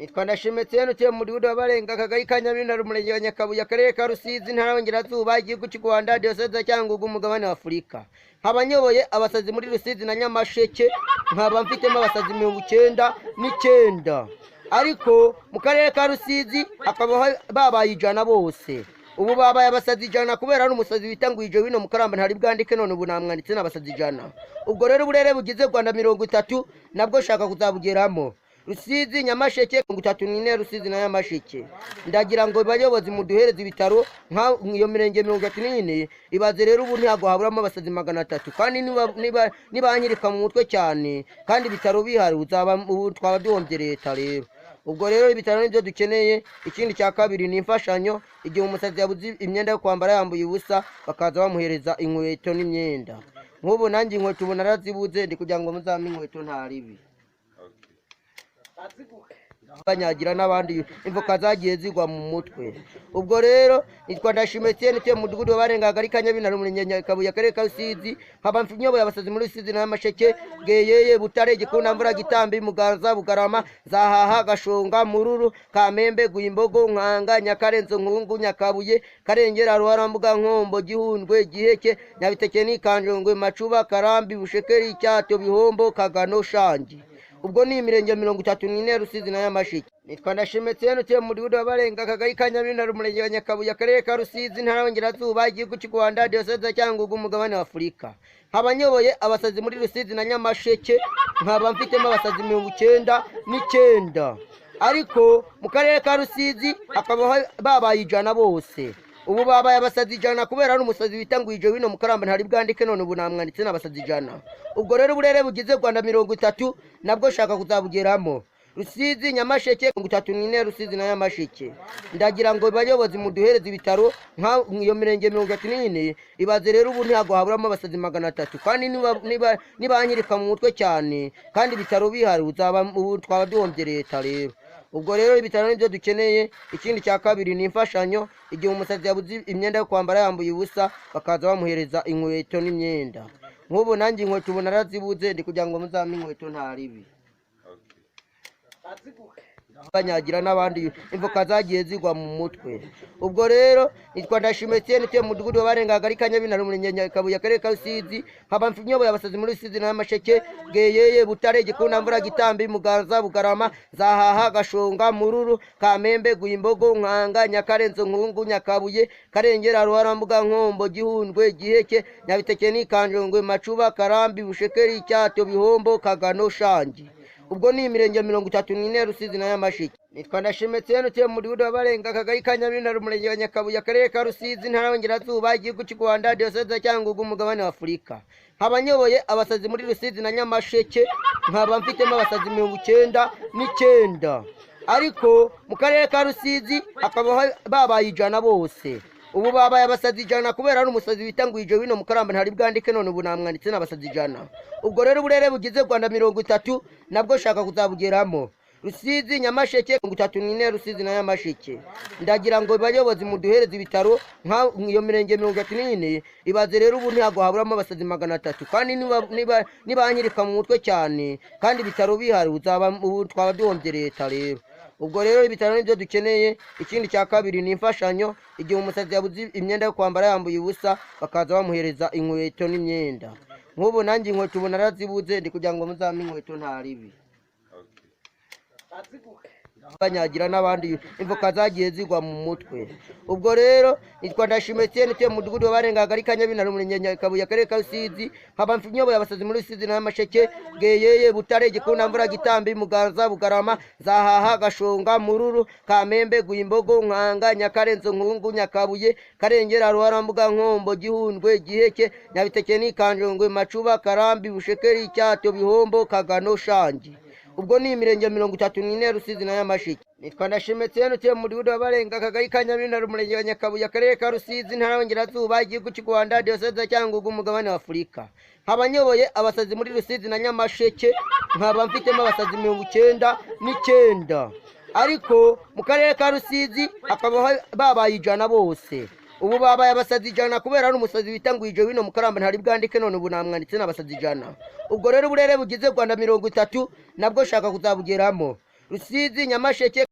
nitwa Ndashimetse utuye mu mudugudu wa Barenga akagari ka Nyabintare umurenge wa Nyakabuye akarere ka Rusizi ntara y'Iburengerazuba igihugu cy'u Rwanda diyoseze ya Cyangugu umugabane wa Afurika habanyoboye abasazi muri Rusizi na Nyamasheke nkaba mfitemo abasazi 99 ariko mu karere ka Rusizi akaba babaye ijana bose ubu babaye abasazi ijana kubera ari umusazi bitangwije wino mukaramba ntari bwandike none ubu namwanditse n'abasazi ijana ubwo rero uburere bugize Rwanda 30 nabwo shaka kuzabugeramo Rusizi Nyamasheke 34 Rusizi na Nyamasheke ndagira ngo bayobozi muduhereze ibitaro nka iyo mirenge 34 ibaze rero ubu ntihago haburamo abasazi 300 kandi niba anyirika mu mutwe cyane kandi ibitaro bihari uzaba twaba duhombye leta rero ubwo rero ibitaro nibyo dukeneye ikindi cya kabiri ni imfashanyo igihe umusazi yabuze imyenda yo kwambara yambuye ubusa bakaza bamuhereza inkweto n'imyenda nk'ubu nanjye inkweto ubu narazibuze ndi kugira ngo muzame inkweto ntaribi banyagira n'abandi imvuka zagiye zigwa mu mutwe ubwo rero nitwa Ndashimetse utuye mu mudugudu wa Barenga akagari ka Nyabintare umurenge wa Nyakabuye akarere ka Rusizi nkaba mfinyoboye abasazi muri Rusizi na Nyamasheke Bweyeye Butare Gikunda Mvura Gitambi Muganza Bugarama Zahaha Gashonga Mururu Kamembe Guyimbogo Nkanga Nyakarenzo Nkungu Nyakabuye Karengera Ruharambuga Nkombo Gihundwe Giheke Nyabiteke n'Ikanjongwe Macuba Karambi Bushekeri Cyato Bihombo Kagano Shangi ubwo ni imirenge 34 Rusizi na Nyamasheke nitwa Ndashimetse utuye mu mudugudu wa Barenga akagari ka Nyabintare umurenge wa Nyakabuye akarere ka Rusizi ntara y'Iburengerazuba igihugu cy'u Rwanda diyoseze ya Cyangugu umugabane wa Afurika habanyoboye abasazi muri Rusizi na Nyamasheke nkaba mfitemo abasazi 99 ariko mu karere ka Rusizi akaba babaye ijana bose ubu babaye abasazi ijana kubera ari umusazi bitangwije wino mukaramba ntari bwandike none ubu namwanditse n'abasazi ijana ubwo rero uburere bugize Rwanda 30 nabwo shaka kuzabugeramo Rusizi Nyamasheke 34 Rusizi na Nyamasheke ndagira ngo bayobozi muduhereze ibitaro nka iyo mirenge 34 ibaze rero ubu ntihago haburamo abasazi 300 kandi niba anyirika mu mutwe cyane kandi ibitaro bihari uzaba twaba duhombye leta rero ubwo rero ibitaro nibyo dukeneye ikindi cya kabiri ni imfashanyo igihe umusazi yabuze imyenda yo kwambara yambuye ubusa bakaza bamuhereza inkweto n'imyenda nk'ubu nanjye inkweto ubu narazibuze ndi kugira ngo muzame inkweto ntaribi banyagira n'abandi imvuka zagiye zigwa mu mutwe ubwo rero nitwa Ndashimetse utuye mu mudugudu wa Barenga akagari ka Nyabintare umurenge wa Nyakabuye akarere ka Rusizi nkaba mfinyoboye abasazi muri Rusizi na Nyamasheke Bweyeye Butare Gikunda Mvura Gitambi Muganza Bugarama Zahaha Gashonga Mururu Kamembe Guyimbogo Nkanga Nyakarenzo Nkungu Nyakabuye Karengera Ruharambuga Nkombo Gihundwe Giheke Nyabiteke n'Ikanjongwe Macuba Karambi Bushekeri Cyato Bihombo Kagano Shangi ubwo ni imirenge 34 Rusizi na Nyamasheke nitwa Ndashimetse utuye mu mudugudu wa Barenga akagari ka Nyabintare umurenge wa Nyakabuye akarere ka Rusizi ntara y'Iburengerazuba igihugu cy'u Rwanda diyoseze ya Cyangugu umugabane wa Afurika habanyoboye abasazi muri Rusizi na Nyamasheke nkaba mfitemo abasazi 99 ariko mu karere ka Rusizi akaba babaye ijana bose ubu babaye abasazi ijana kubera ari umusazi bitangwije wino mukaramba ntari bwandike none ubu namwanditse n'abasazi ijana ubwo rero uburere bugize Rwanda 30 nabwo shaka kuzabugeramo Rusizi Nyamasheke 34 Rusizi na Nyamasheke ndagira ngo bayobozi muduhereze ibitaro nka iyo mirenge 34 ibaze rero ubu ntihago haburamo abasazi 300 kandi niba anyirika mu mutwe cyane kandi ibitaro bihari uzaba twaba duhombye leta rero ubwo rero ibitaro nibyo dukeneye ikindi cya kabiri ni imfashanyo igihe umusazi yabuze imyenda yo kwambara yambuye ubusa bakaza bamuhereza inkweto n'imyenda nk'ubu nanjye inkweto ubu narazibuze ndi kugira ngo muzame inkweto ntaribi banyagira n'abandi imvuka zagiye zigwa mu mutwe ubwo rero nitwa Ndashimetse utuye mu mudugudu wa Barenga akagari ka Nyabintare umurenge wa Nyakabuye akarere ka Rusizi nkaba mfinyoboye abasazi muri Rusizi na Nyamasheke Bweyeye Butare Gikunda Mvura Gitambi Muganza Bugarama Zahaha Gashonga Mururu Kamembe Guyimbogo Nkanga Nyakarenzo Nkungu Nyakabuye Karengera Ruharambuga Nkombo Gihundwe Giheke Nyabiteke n'Ikanjongwe Macuba Karambi Bushekeri Cyato Bihombo Kagano Shangi ubwo ni imirenge 34 Rusizi na Nyamasheke nitwa Ndashimetse utuye mu mudugudu wa Barenga akagari ka Nyabintare umurenge wa Nyakabuye akarere ka Rusizi ntara y'Iburengerazuba igihugu cy'u Rwanda diyoseze ya Cyangugu umugabane wa Afurika habanyoboye abasazi muri Rusizi na Nyamasheke nkaba mfitemo abasazi 99 ariko mu karere ka Rusizi akaba babaye ijana bose ubu babaye abasazi ijana kubera ari umusazi bitangwije wino mukaramba ntari bwandike none ubu namwanditse n'abasazi ijana ubwo rero uburere bugize Rwanda 30 nabwo shaka kuzabugeramo Rusizi, Nyamasheke